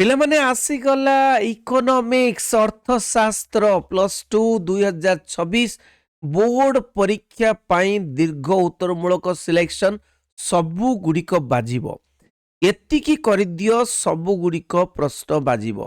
ପିଲାମାନେ ଆସିଗଲା economics ଅର୍ଥଶାସ୍ତ୍ର +2 2026 board ପରୀକ୍ଷା ପାଇଁ ଦୀର୍ଘ ଉତ୍ତରମୂଳକ ସିଲେକ୍ସନ ସବୁଗୁଡ଼ିକ ବାଜିବ। ଏତିକି କରିଦିଅ ସବୁଗୁଡ଼ିକ ପ୍ରଶ୍ନ ବାଜିବ।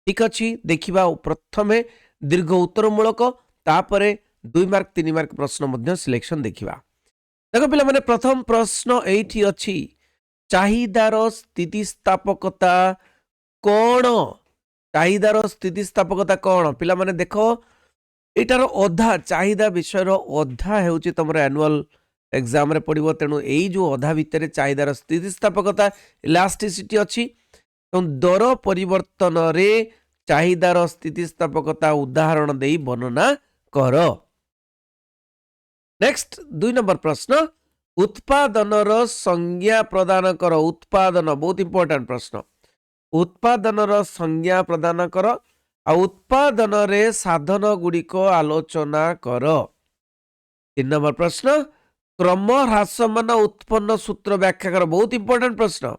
ଠିକ୍ ଅଛି, ଦେଖିବା ପ୍ରଥମେ ଦୀର୍ଘ ଉତ୍ତରମୂଳକ, ତାପରେ 2 ମାର୍କ 3 ମାର୍କ ପ୍ରଶ୍ନ ମଧ୍ୟ ସିଲେକ୍ସନ ଦେଖିବା। ଦେଖ ପିଲାମାନେ, ପ୍ରଥମ ପ୍ରଶ୍ନ ଏଇଠି ଅଛି, ଚାହିଦାର ସ୍ଥିତିସ୍ଥାପକତା कौन? चाहिदार स्थितिस्थापकता कौन? पिला माने देखो एटार अधा चाहिदा विषय अधा हेउची तमर एनुअल एग्जाम रे पड़िबो। तेणु एई जो अधा भितर चाहिदार स्थितिस्थापकता इलास्टिसिटी अछि, तो दर परिवर्तन रे चाहिदार स्थितिस्थापकता उदाहरण देई वर्णना कर। नेक्स्ट 2 नंबर प्रश्न, उत्पादनर संज्ञा प्रदान कर। उत्पादन बहुत इंपोर्टेंट प्रश्न। उत्पादनर संज्ञा प्रदान कर आ उत्पादन रे साधन गुड़िक आलोचना कर। 3 नंबर प्रश्न, क्रम ह्रासमान उत्पन्न सूत्र व्याख्या कर। बहुत इंपोर्टेंट प्रश्न।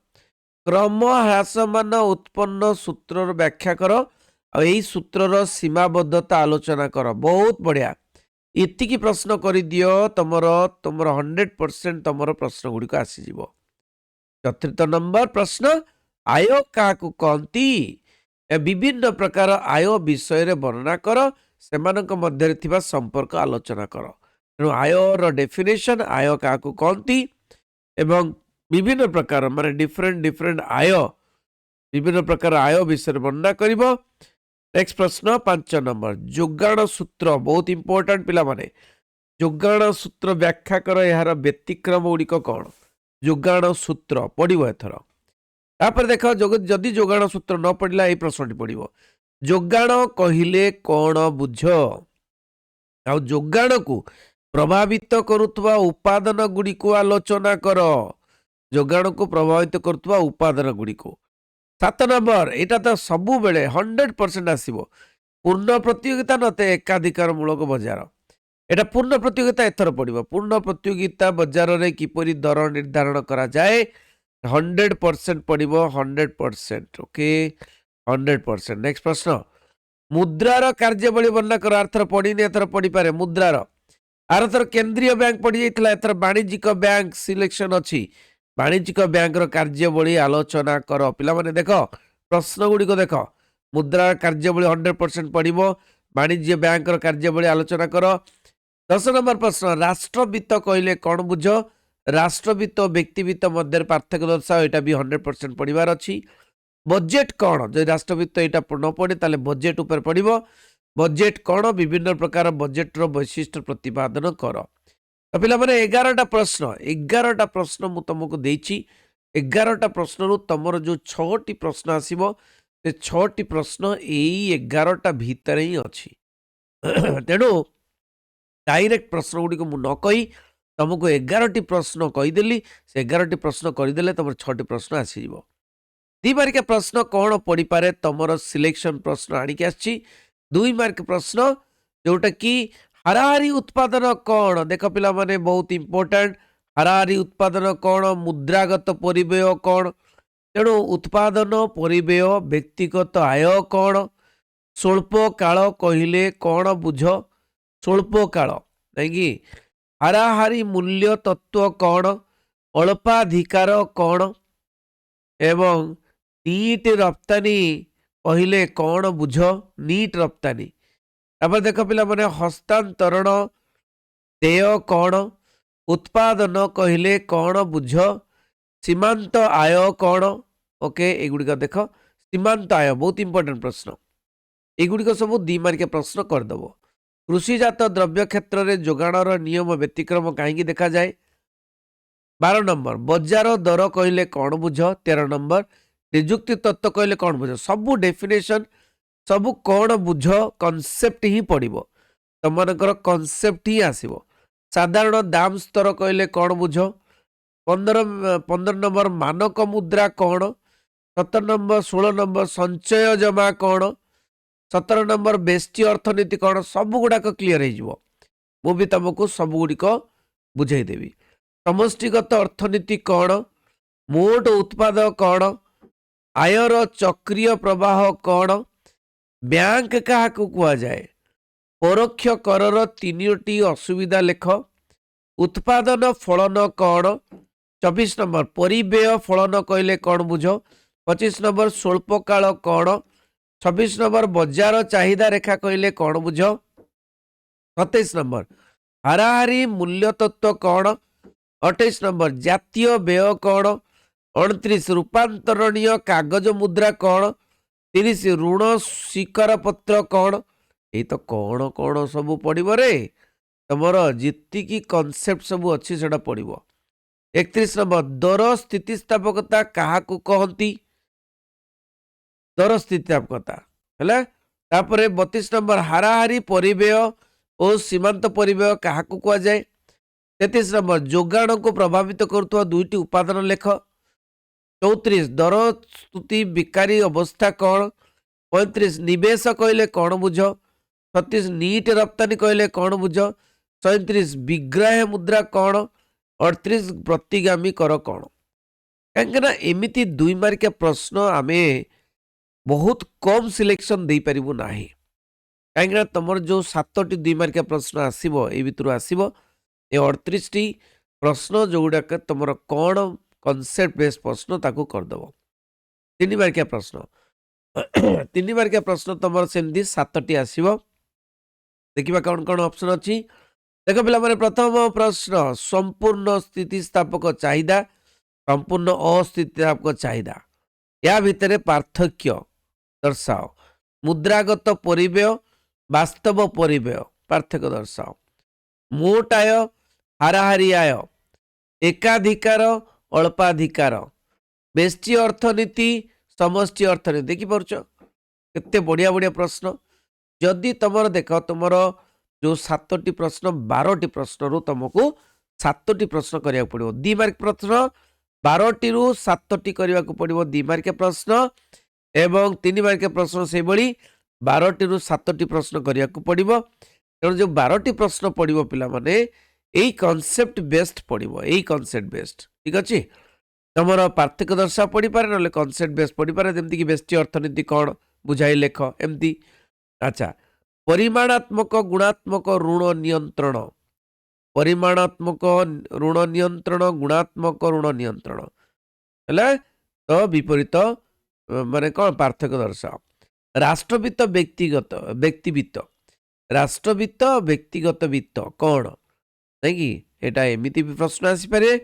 क्रम ह्रासमान उत्पन्न सूत्र व्याख्या कर आ एई सूत्रर सीमाबद्धता आलोचना कर। बहुत बढ़िया, इतिकी प्रश्न कर दियो, तमर 100% तमर प्रश्न गुड़िक आसीजिवो। 4 नंबर प्रश्न, आय क्या कहती? विभिन्न प्रकार आय विषय रे वर्णना कर, सेमानक मध्य थिबा संपर्क आलोचना कर। तेणु आयर डेफिनेशन, आय क्या कहती एवं विभिन्न प्रकार माने डिफरेंट आय, विभिन्न प्रकार आय विषय वर्णना करिवो। नेक्स्ट प्रश्न 5 नंबर, जोगाण सूत्र बहुत इंपोर्टेंट पिला माने। जोगाण सूत्र व्याख्या कर, यार व्यतिक्रम गुड़िक कौन? जोगाण सूत्र पड़िबो एथर। तापर देख, जदि जोगाण सूत्र न पड़िला ए प्रश्नटी पड़िबो, जोगाण कहिले कौन बुझ? आ जोगाण को प्रभावित करुवा उपादान गुड़िक आलोचना कर। जोगाण को प्रभावित करुवा उपादान गुड़िक। 7 नंबर, एटा तो सबु बेले 100% आसीबो, पूर्ण प्रतियोगिता नते एकाधिकार मूलक बजार। एटा पूर्ण प्रतियोगिता एथर पड़िबो। पूर्ण प्रतियोगिता बजार रे किपरि दर निर्धारण करा जाए 100% पड़िबो। 100%, ओके 100%। नेक्स्ट प्रश्न, मुद्रार कार्यबली वर्णना कर। आरथर पढ़ी एथर पढ़ी पारे। मुद्रार आरथर केंद्रीय बैंक पढ़ी जाइथिला, एथर वाणिज्यिक बैंक सिलेक्शन अछि। वाणिज्यिक बैंक रो कार्यबली आलोचना कर। पिला माने देखो प्रश्न गुड़िक देख, मुद्रार कार्यबली 100% पढ़िबो, वाणिज्य बैंक रो कार्यबली आलोचना कर। 10 नंबर प्रश्न, राष्ट्रवित्त कहले कौन बुझ? राष्ट्रवित्त और व्यक्तिवित्त मध्य पार्थक्य दर्शाओ। यहाँ भी 100% पढ़ार अच्छी। बजेट कौन? जो राष्ट्रवित्त यहाँ न पढ़े ताले बजेट उपर पड़ो। बजेट कौन? विभिन्न प्रकार बजेट रो वैशिष्ट्य प्रतिपादन कर। तो पिला माने 11टा प्रश्न, 11टा प्रश्न मु तुमको देछि। 11टा प्रश्न तुमर जो 6टी प्रश्न आसीबो, से 6टी प्रश्न एई 11टा भीतर ही अच्छी। तेणु डायरेक्ट प्रश्न गुड़ी को मु न कही तुमको 11टी प्रश्न कहीदेली, से 11टी प्रश्न करदेले तुम 6टी प्रश्न आसीज। 2 मार्क प्रश्न कौन पड़ पारे? तुम सिलेक्शन प्रश्न आणिक आसी 2 मार्क प्रश्न, जोटा कि हाराहारी उत्पादन कौन? देख पिला माने बहुत इंपोर्टेंट। हाराहारी उत्पादन कौन? मुद्रागत परिव्यय कौन? तेणु उत्पादन परिव्यय, व्यक्तिगत आय कौन? स्वल्प काल कहले कौन बुझ? स्वल्प काल नहीं। हाराहारी मूल्य तत्व कौन? अल्पाधिकार कौन? एवं नीट रप्तानी कहले कौन बुझ? नीट रप्तानी। तापर देख पिला माने हस्तांतरण देय कौन? उत्पादन कहले कौन बुझ? सीमांत आय कौन? ओके, एगुड़िक देख, सीमांत आय बहुत इंपोर्टेंट प्रश्न। एगुड़िक सब 2 मार्क प्रश्न करदेव। कृषिजात द्रव्य क्षेत्र में जोगाणर नियम व्यतिक्रम कहीं देखा जाए। 12 नंबर, बजार दर कहले कौन बुझ? 13 नंबर, निजुक्ति तत्व कहले कौन बुझ? सबू डेफिनेशन, सबू कौन बुझ कॉन्सेप्ट ही पड़ो। तुमर कॉन्सेप्ट ही आसो। साधारण दाम स्तर कहले कौन बुझ? 15 नंबर, मानक मुद्रा कौन? 17 नंबर, 16 नंबर, संचय जमा कौन? 17 नंबर, बेष्टी अर्थनीति कौन? सब गुड़ाक क्लीयर हो भी तुमको सब गुड़िक बुझेदेवी। समष्टिगत अर्थनीति कौन? मोट उत्पाद कौन? आयर चक्रीय प्रवाह कौन बैंक क्या जाए परोक्ष करर तीनोटी असुविधा लेख उत्पादन फलन कौन 24 नंबर परिव्यय फलन कहले कौन बुझ 25 नंबर स्वल्पकाल कौन 26 नंबर बजार चाहिदा रेखा कहले कौन बुझ 27 नंबर हाराहारी मूल्य तत्व कौन 28 नंबर जातीय व्यय कौन 29 रूपांतरणीय कागज मुद्रा कौन 30 ऋण स्वीकार पत्र कौन ये तो कौन कौन सब पड़ो रे तुमर जी कनसेप्ट सब अच्छी से पड़ो 31 नंबर दर स्थितिस्थापकता क्या कहती दर स्थितिस्थापकता है 32 नंबर हाराहारी परिव्यय और सीमांत परिव्यय क्या कहुए 33 नंबर जोगाण को प्रभावित करुवा दुईटी उपादान लेख 34 दर स्तुति बिकारी अवस्था कौन 35 निवेश कहले कौन बुझ 36 नीट रप्तानी कहले कौन बुझ 37 विग्रह मुद्रा कौन 38 प्रतिगामी कर कौन कहीं एमती 2 मार्किया प्रश्न आम बहुत कम सिलेक्शन दे पारिबु नाही कहीं तुम जो 7टी 2 मार्किया प्रश्न आसो ये भितर आसो ये 38 टी प्रश्न जोगुड़ाक तुम कौन कनसेप्ट बेस प्रश्न ताकू करदेव 3 मार्किया प्रश्न 3 मार्किया प्रश्न तुम सेमती 7टी आसो देखा कौन कौन ऑप्शन अच्छी देख पे प्रथम प्रश्न संपूर्ण स्थितिस्थापक चाहिदा संपूर्ण अस्थितिस्थापक चाहिदा या भितर पार्थक्य दर्शाओ मुद्रागत परिव्यय वास्तव परिव्यय पार्थक्य दर्शाओ मोट आय हाराहारी आय एकाधिकार अल्पाधिकार बेष्टी अर्थनीति समष्टि अर्थनीति देखिपुर केते बढ़िया बढ़िया प्रश्न जदि तुम देख तुम जो 7टी प्रश्न 12टी प्रश्न रू तुमको 7टी प्रश्न करिया पड़ो 2 मार्क प्रश्न 12टी रू 7टी करिया पड़ो 2 मार्क प्रश्न एवं 3 मार्क प्रश्न से बड़ी 12टी रू 7टी प्रश्न करिया पड़ो तेणु जो 12टी प्रश्न पड़ो पिला माने यही कनसेप्ट बेस्ड पड़ो यही कनसेप्ट बेस्ड ठीक अच्छे तुम पार्थक्य दर्शा पड़ी पारे ना कनसेप्ट बेस्ड पड़ी पारे जमती कि बेष्टी अर्थनीति कौन बुझाई लेख एमती अच्छा परिमाणात्मक गुणात्मक ऋण नियंत्रण परिमाणात्मक ऋण नियंत्रण गुणात्मक ऋण नियंत्रण है तो विपरीत माने कौन पार्थक्य दर्शाओ राष्ट्रवित्त व्यक्तिगत व्यक्तिवित्त राष्ट्रवित्त व्यक्तिगत वित्त कौन नहीं कि एटा एमिति भी प्रश्न आसीपारे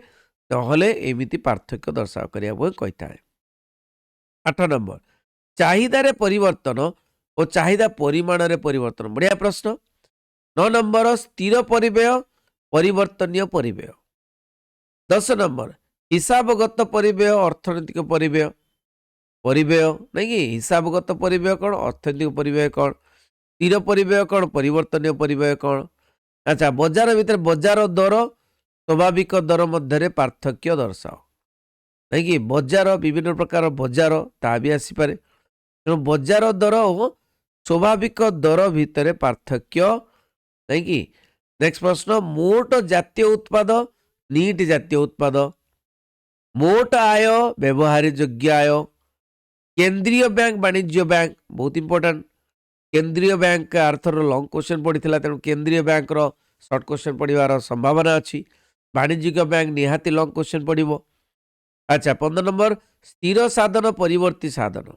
नहले एमिति पार्थक्य दर्शाओ करिया कही है 8 नंबर चाहिदारे परिवर्तन और चाहिदा परिमाण रे परिवर्तन बढ़िया प्रश्न 9 नंबर स्थिर परिव्यय परिवर्तनीय परिव्यय 10 नंबर हिसाबगत परिव्यय अर्थनैतिक परिव्यय परिव्यय नहीं कि हिसाबगत परिव्यय कौन अर्थनैतिक परिव्यय कौन स्थिर परिव्यय कौन परिवर्तनीय परिव्यय कौन अच्छा बजार भितर बजार दर स्वाभाविक दर मध्य पार्थक्य दर्शाओ नहीं कि बजार विभिन्न प्रकार बजार ता भी आसीपारे तेणु बजार दर और स्वाभाविक दर भितर पार्थक्य नहीं कि नेक्स्ट प्रश्न मोट जातीय उत्पाद नीट जातीय उत्पाद मोट आय व्यवहार योग्य आय केंद्रीय बैंक वाणिज्य बैंक बहुत इंपोर्टेंट केंद्रीय बैंक का अर्थर लॉन्ग क्वेश्चन पड़ता तेणु केंद्रीय बैंक रो शॉर्ट क्वेश्चन पड़ार संभावना अच्छी वाणिज्यिक बैंक निहाती लॉन्ग क्वेश्चन पड़ो अच्छा 15 नंबर स्थिर साधन परिवर्ती साधन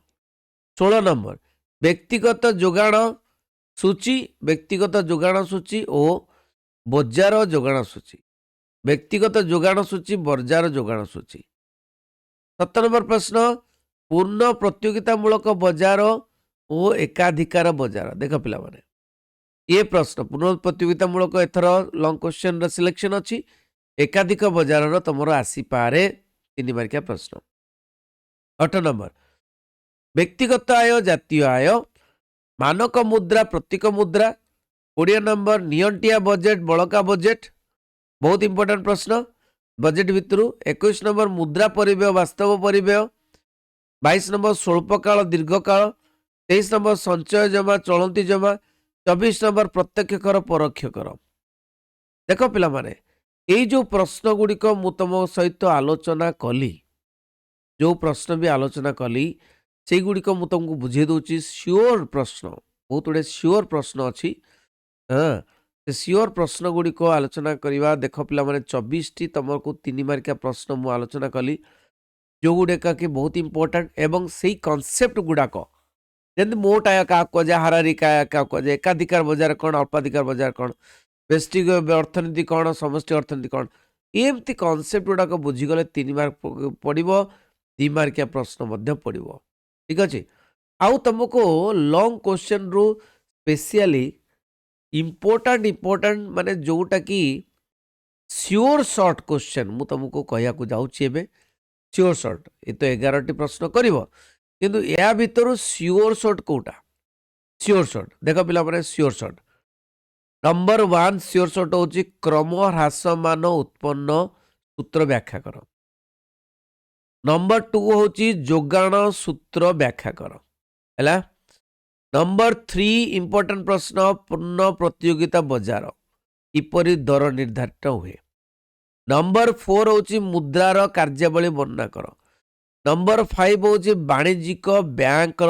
16 नंबर व्यक्तिगत जोगाण सूची व्यक्तिगत जोगाण सूची और बजार जोगाण सूची व्यक्तिगत जोगाण सूची बजार जोगाण सूची 17 नंबर प्रश्न पूर्ण प्रतियोगितामूलक बजार और एकाधिकार बजार देख पिला माने ये प्रश्न पूर्ण प्रतियोगितामूलक एथर लॉन्ग क्वेश्चन सिलेक्शन अच्छी एकाधिक बजार तुम आसीपे 3 मार्किया प्रश्न 8 नंबर व्यक्तिगत आय जातीय आय मानक मुद्रा प्रतीक मुद्रा 20 नंबर नियंटिया बजेट बड़का बजेट बहुत इंपोर्टेंट प्रश्न बजेट भितर 21 नंबर मुद्रा परिव्यय वास्तव परिव्यय 22 नंबर स्वल्पकाल दीर्घकाल 23 नंबर संचय जमा चलती जमा 24 नंबर प्रत्यक्ष कर परोक्ष कर देख पिला माने ये जो प्रश्न गुड़िक मु तुम सहित आलोचना कली जो प्रश्न भी आलोचना कली से गुड़िक मुझे तुमको बुझे दूची श्योर प्रश्न बहुत गुड़े श्योर प्रश्न अच्छी हाँ से श्योर प्रश्न गुड़िक आलोचना करवा देख पिला माने 24 टी तुमको 3 मार्किया प्रश्न मु आलोचना कली जो गुड़ाक कि बहुत इंपोर्टेंट एवं से कनसेप्ट गुड़ाक जमी मोट आया क्या कहुए हारारिक आया क्या कहुए एकाधिकार बजार कौन अल्पाधिकार बजार कौन व्यष्टिक अर्थनीति कौन समष्टि अर्थनीति कौन एमती कनसेप्ट गुड़ाक बुझीगले 3 मार्क पड़ो 2 मार्किया प्रश्न पड़ो ठीक अच्छे आउ तुमको लॉन्ग क्वेश्चन रु स्पेशली इंपोर्टेंट माने जोटा कि श्योर शॉर्ट क्वेश्चन मु तुमको कहया को जाऊँ श्योर शॉर्ट ये तो 11 टी प्रश्न करिवो किंतु या भितर श्योर शॉर्ट कोटा श्योर शॉर्ट देख पिला माने sure shot number 1 sure shot होची क्रम ह्रासमान उत्पन्न सूत्र व्याख्या कर नंबर 2 होची जोगाण सूत्र व्याख्या कर हैला नंबर 3 इंपोर्टेंट प्रश्न पूर्ण प्रतियोगिता बजार किपरि दर निर्धारित हुए नंबर 4 होची मुद्रार कार्यावली वर्णना कर नंबर 5 होची वाणिज्यिक बैंक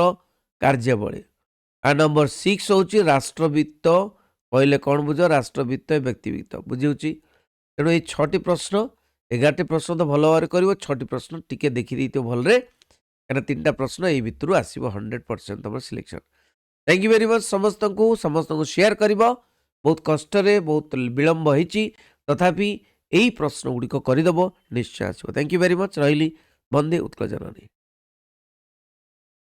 कार्यावली आ नंबर 6 होची राष्ट्रवित्त कहले कौन बुझ राष्ट्रवित्त व्यक्तिवित्त बुझी तेणु ये 6टी प्रश्न 11टी प्रश्न तो भल भाव कर 6टी प्रश्न टिके देखी तो भलरे कहीं 3टा प्रश्न ये भितर आसो 100% तुम selection thank you very much समस्त को शेयर कर बहुत कष्ट बहुत विलंब होती तथापि यही प्रश्न गुड़िक करदेव निश्चय आसो थैंक यू वेरी मच रही वंदे उत्कल जननी।